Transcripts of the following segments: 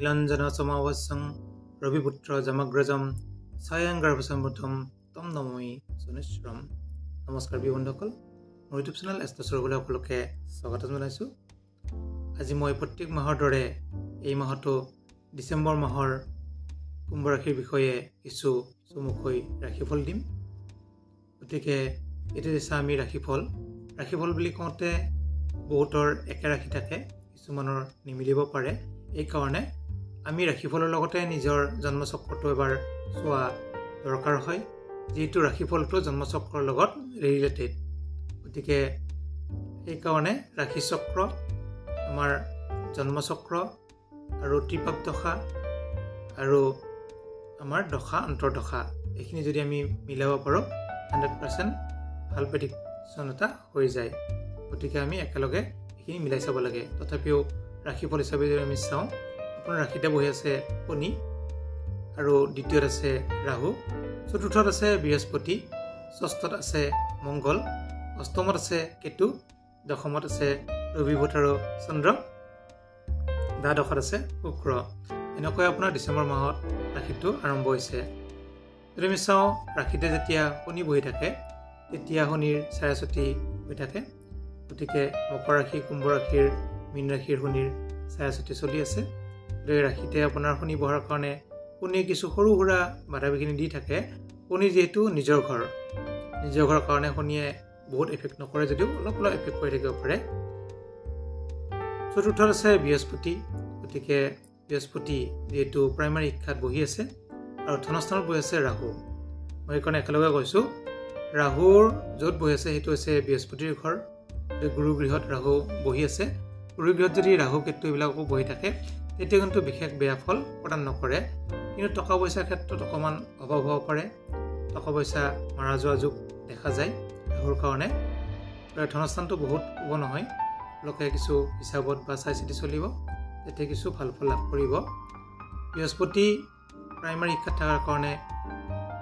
নীলাঞ্জনা সমাবস্যং ৰবিপুত্ৰ জামাগ্ৰজম ছায়াংগাৰ্ভসম্বুদ্ধম তম নমই শনিশ্চৰম। নমস্কাৰ বন্ধুসকল, মোৰ ইউটিউব চেনেল এষ্ট্ৰছৰবলৈ সকলোকে স্বাগতম জনাইছোঁ। আজি মই প্ৰত্যেক মাহৰ দৰে এই মাহতো ডিচেম্বৰ মাহৰ কুম্ভ ৰাশিৰ বিষয়ে কিছু চমুকৈ ৰাশিফল দিম। গতিকে এইটো হৈছে আমি ৰাশিফল বুলি কওঁতে বহুতৰ একে ৰাশি থাকে, কিছুমানৰ নিমিলিব পাৰে। এইকাৰণে আমি ৰাশিফলৰ লগতে নিজৰ জন্মচক্ৰটো এবাৰ চোৱা দৰকাৰ হয়, যিহেতু ৰাশিফলটো জন্মচক্ৰৰ লগত ৰিলেটেড। গতিকে সেইকাৰণে ৰাশিচক্ৰ, আমাৰ জন্মচক্ৰ আৰু ত্ৰিপাক দশা আৰু আমাৰ দশা অন্তৰ্দশা, এইখিনি যদি আমি মিলাব পাৰোঁ 100% ভাল প্ৰেডিকশ্যন এটা হৈ যায়। গতিকে আমি একেলগে এইখিনি মিলাই চাব লাগে। তথাপিও ৰাশিফল হিচাপে যদি আমি চাওঁ, আপোনাৰ ৰাশিতে বহি আছে শনি, আৰু দ্বিতীয়ত আছে ৰাহু, চতুৰ্থত আছে বৃহস্পতি, ষষ্ঠত আছে মংগল, অষ্টমত আছে কেতু, দশমত আছে ৰবি বুধ আৰু চন্দ্ৰ, দ্বাদশত আছে শুক্ৰ। এনেকৈ আপোনাৰ ডিচেম্বৰ মাহত ৰাশিটো আৰম্ভ হৈছে। যদি আমি চাওঁ, ৰাশিতে যেতিয়া শনি বহি থাকে তেতিয়া শনিৰ ছায়াছতি হৈ থাকে। গতিকে মকৰ ৰাশি, কুম্ভ ৰাশিৰ, মীন ৰাশিৰ শনিৰ ছায়াছতি চলি আছে। গতিকে ৰাশিতে আপোনাৰ শনি বহাৰ কাৰণে শনিয়ে কিছু সৰু সুৰা বাধা বিঘিনি দি থাকে। শনি যিহেতু নিজৰ ঘৰৰ কাৰণে শনিয়ে বহুত এফেক্ট নকৰে, যদিও অলপ অলপ এফেক্ট কৰি থাকিব পাৰে। চতুৰ্থত আছে বৃহস্পতি। গতিকে বৃহস্পতি যিহেতু প্ৰাইমাৰী শিক্ষাত বহি আছে আৰু ধনস্থানত বহি আছে ৰাহু। মই সেইকাৰণে একেলগে কৈছোঁ, ৰাহুৰ য'ত বহি আছে সেইটো হৈছে বৃহস্পতিৰ ঘৰ। গুৰু গৃহত ৰাহু বহি আছে। গুৰু গৃহত যদি ৰাহু কেতু এইবিলাকো বহি থাকে তেতিয়া কিন্তু বিশেষ বেয়া ফল প্ৰদান নকৰে। কিন্তু টকা পইচাৰ ক্ষেত্ৰত অকণমান অভাৱ হ'ব পাৰে, টকা পইচা মাৰা যোৱা যোগ দেখা যায় ৰাহুৰ কাৰণে। ধনস্থানটো বহুত শুভ নহয়, লোকে কিছু হিচাপত বা চাই চিতি চলিব, তেতিয়া কিছু ভাল ফল লাভ কৰিব। বৃহস্পতি প্ৰাইমাৰী শিক্ষাত থকাৰ কাৰণে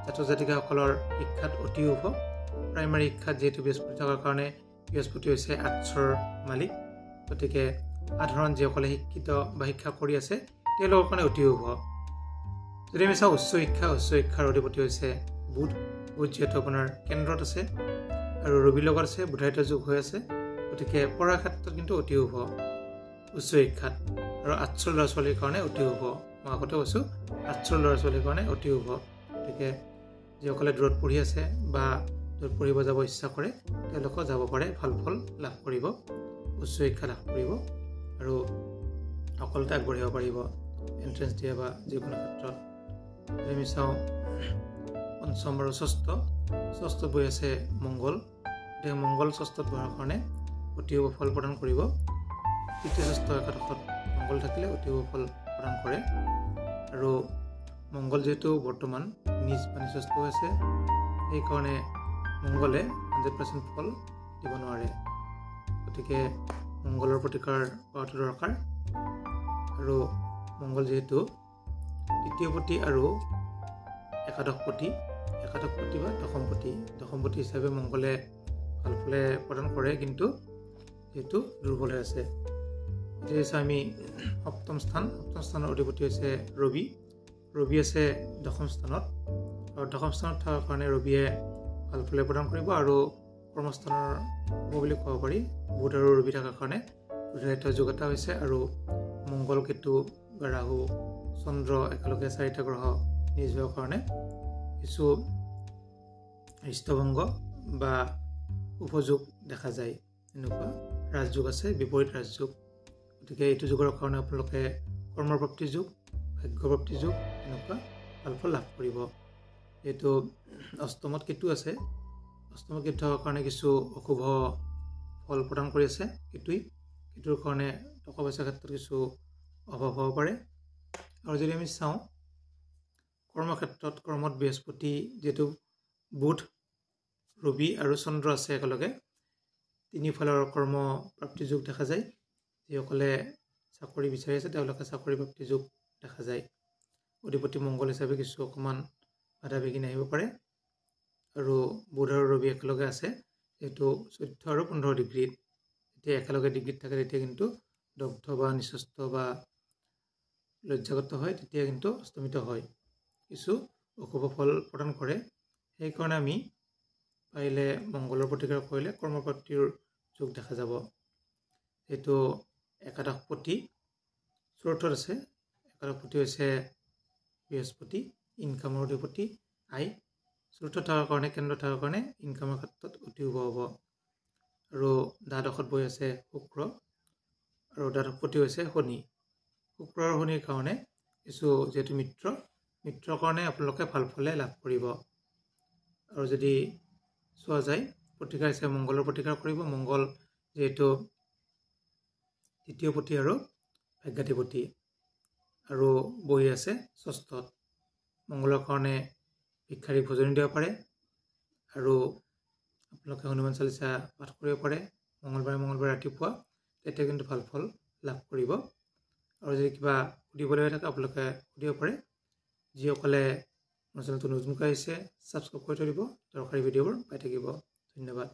ছাত্ৰ ছাত্ৰীসকলৰ শিক্ষাত অতি শুভ। প্ৰাইমাৰী শিক্ষাত যিহেতু বৃহস্পতি থকাৰ কাৰণে, বৃহস্পতি হৈছে আৰ্টছৰ মালিক। গতিকে সাধাৰণ যিসকলে শিক্ষিত বা শিক্ষা কৰি আছে তেওঁলোকৰ কাৰণে অতি শুভ। যদি আমি চাওঁ উচ্চ শিক্ষাৰ অধিপতি হৈছে বুধ। যিহেতু আপোনাৰ কেন্দ্ৰত আছে আৰু ৰবিৰ লগত আছে, বুধায়িত যোগ হৈ আছে। গতিকে পঢ়াৰ ক্ষেত্ৰত কিন্তু অতি শুভ উচ্চ শিক্ষাত, আৰু আৰ্টছৰ ল'ৰা ছোৱালীৰ কাৰণে অতি শুভ। মই আগতে কৈছোঁ আৰ্টছৰ ল'ৰা ছোৱালীৰ কাৰণে অতি শুভ। গতিকে যিসকলে দূৰত পঢ়ি আছে বা দূৰত পঢ়িব যাব ইচ্ছা কৰে তেওঁলোকেও যাব পাৰে, ভাল ফল লাভ কৰিব, উচ্চ শিক্ষা লাভ কৰিব আৰু সফলতা আগবাঢ়িব পাৰিব এণ্ট্ৰেঞ্চ দিয়ে বা যিকোনো ক্ষেত্ৰত। যদি আমি চাওঁ পঞ্চম আৰু ষষ্ঠত বহি আছে মংগল। গতিকে মংগল ষষ্ঠত বহাৰ কাৰণে অতি শুভ ফল প্ৰদান কৰিব। তৃতীয়, ষষ্ঠ, একাদশত মংগল থাকিলে অতি শুভ ফল প্ৰদান কৰে। আৰু মংগল যিহেতু বৰ্তমান নিজ বা নিচস্থ হৈছে, সেইকাৰণে মংগলে 100% ফল দিব নোৱাৰে। গতিকে মংগলৰ প্ৰতিকাৰ কৰাটো দৰকাৰ। আৰু মংগল যিহেতু তৃতীয়পতি আৰু একাদশপতি বা দশমপতি হিচাপে মংগলে ভাল ফলে প্ৰদান কৰে, কিন্তু যিহেতু দুৰ্বল হৈ আছে। এতিয়া হৈছে আমি সপ্তম স্থানৰ অধিপতি হৈছে ৰবি আছে দশম স্থানত, আৰু দশম স্থানত থকাৰ কাৰণে ৰবিয়ে ভাল ফলে প্ৰদান কৰিব আৰু কৰ্মস্থানৰ হ'ব বুলি ক'ব পাৰি। বুধ আৰু ৰবি থকাৰ কাৰণে বুধায়িত যোগ এটা হৈছে, আৰু মংগল, কেতু বা ৰাহু, চন্দ্ৰ একেলগে 4টা গ্ৰহ নিজ হোৱাৰ কাৰণে কিছু হৃষ্টভংগ বা উপযোগ দেখা যায়। এনেকুৱা ৰাজযোগ আছে, বিপৰীত ৰাজযোগ। গতিকে এইটো যুগৰ কাৰণে আপোনালোকে কৰ্মপ্ৰাপ্তি যোগ, ভাগ্যপ্ৰাপ্তি যোগ, এনেকুৱা ভাল ফল লাভ কৰিব। যিহেতু অষ্টমত কেতু আছে, অষ্টমত কেতু থকাৰ কাৰণে কিছু অশুভ ফল প্ৰদান কৰি আছে কেতুৰ কাৰণে টকা পইচাৰ ক্ষেত্ৰত কিছু অভাৱ হ'ব পাৰে। আৰু যদি আমি চাওঁ কৰ্মক্ষেত্ৰত, কৰ্মত বৃহস্পতি যিহেতু বুধ, ৰবি আৰু চন্দ্ৰ আছে একেলগে, তিনিফালৰ কৰ্মপ্ৰাপ্তি যোগ দেখা যায়। যিসকলে চাকৰি বিচাৰি আছে তেওঁলোকে চাকৰি প্ৰাপ্তি যোগ দেখা যায়। অধিপতি মংগল হিচাপে কিছু অকণমান বাধা বিঘিনি আহিব পাৰে। আৰু বুধ আৰু ৰবি একেলগে আছে, যিহেতু 14 আৰু 15 ডিগ্ৰীত, যেতিয়া একেলগে ডিগ্ৰীত থাকে তেতিয়া কিন্তু দগ্ধ বা নিচস্থ বা লজ্জাগত হয় তেতিয়া কিন্তু অস্তমিত হয়, কিছু অশুভ ফল প্ৰদান কৰে। সেইকাৰণে আমি পাৰিলে মংগলৰ প্ৰতিকাৰ কৰিলে কৰ্মপ্ৰাপ্তিৰ যোগ দেখা যাব। যিহেতু একাদশপতি চতুৰ্থত আছে, একাদশপতি হৈছে বৃহস্পতি, ইনকামৰ অধিপতি, আয়। চতুৰ্থ থকাৰ কাৰণে, কেন্দ্ৰ থকাৰ কাৰণে ইনকামৰ ক্ষেত্ৰত অতি শুভ হ'ব। আৰু দ্বাদশত বহি আছে শুক্ৰ, আৰু দ্বাদশপতি হৈছে শনি। শুক্ৰ আৰু শনিৰ কাৰণে কিছু, যিহেতু মিত্ৰৰ কাৰণে আপোনালোকে ভাল ফলে লাভ কৰিব। আৰু যদি চোৱা যায়, প্ৰতিকাৰ হিচাপে মংগলৰ প্ৰতিকাৰ কৰিব। মংগল যিহেতু তৃতীয়পতি আৰু ভাগ্যাধিপতি, আৰু বহি আছে ষষ্ঠত। মংগলৰ কাৰণে ভিক্ষাৰীক ভোজনী দিব পাৰে, আৰু আপোনালোকে হনুমান চালিচা পাঠ কৰিব পাৰে মংগলবাৰে ৰাতিপুৱা, তেতিয়া কিন্তু ভাল ফল লাভ কৰিব। আৰু যদি কিবা সুধিবলগীয়া থাকে আপোনালোকে সুধিব পাৰে। যিসকলে মোৰ চেনেলটো নতুনকৈ আহিছে ছাবস্ক্ৰাইব কৰি থৈ দিব, দৰকাৰী ভিডিঅ'বোৰ পাই থাকিব। ধন্যবাদ।